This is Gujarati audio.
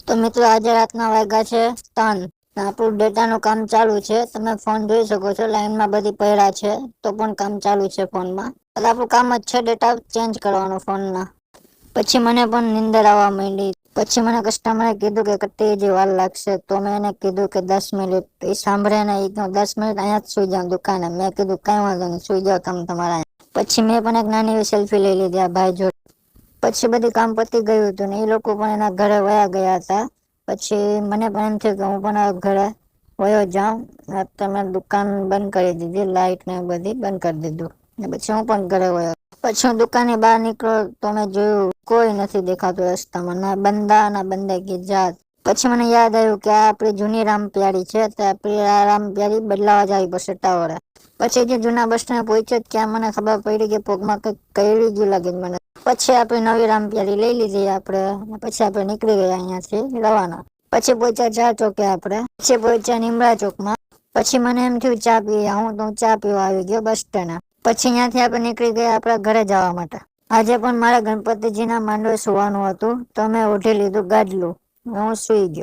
તો મિત્રો આજે રાતના વાગ્યા છે 3. આપણું ડેટાનું કામ ચાલુ છે. તમે ફોન જોઈ શકો છો, લાઈનમાં બધી પડ્યા છે તો પણ કામ ચાલુ છે ફોનમાં. એટલે આપણું કામ જ છે ડેટા ચેન્જ કરવાનો ફોનના. પછી મને પણ નીંદર આવવા માંડી. પછી મને કસ્ટમરે કીધું કે કેટલી હજી વાર લાગશે, તો મેં એને કીધું કે 10 મિનિટ. એ સાંભળે ને, એ 10 મિનિટ અહીંયા જ સુઈ જાઉં દુકાને. મેં કીધું કઈ વાંધો નહીં, સુઈ જાઓ તમે તમારા. પછી મેં પણ એક નાની એવી સેલ્ફી લઈ લીધી આ ભાઈ જોડે. પછી બધી કામ પતી ગયું હતું ને એ લોકો પણ એના ઘરે વયા ગયા હતા. પછી મને પણ એમ થયું કે હું પણ ઘરે વયો જાઉં. તમે દુકાન બંધ કરી દીધી, લાઈટ ને બધી બંધ કરી દીધું. પછી હું પણ ઘરે વયો. પછી હું દુકાનની બહાર નીકળ્યો તો મેં જોયું કોઈ નથી દેખાતું રસ્તામાં. ના બંદા ના બંદા જાત. પછી મને યાદ આવ્યું કે આ આપડી જૂની રામપ્યારી છે, તો આપડી આ રામપ્યારી બદલાવા જવી પડશે ટાવરે. પછી જે જૂના બસ સ્ટેન્ડ પહોંચ્યો ત્યાં મને ખબર પડી કે પગમાં કંઈક કઈડી ગયું લાગે મને. પછી આપડે નવી રામપ્યારી લઈ લીધી આપડે. પછી આપડે નીકળી ગયા અહિયાંથી રવાના. પછી પહોંચ્યા 4 ચોકે આપડે. પછી પહોંચ્યા નિમળા ચોકમાં. પછી મને એમ થયું ચા પી આવું, તો હું ચા પીવા આવી ગયો બસ સ્ટેન્ડ. પછી ત્યાંથી આપણે નીકળી ગયા આપડા ઘરે જવા માટે. આજે પણ મારા ગણપતિજીના માંડવે સુવાનું હતું, તો મેં ઓઢી લીધું ગાદલું. હું સુઈ ગયો.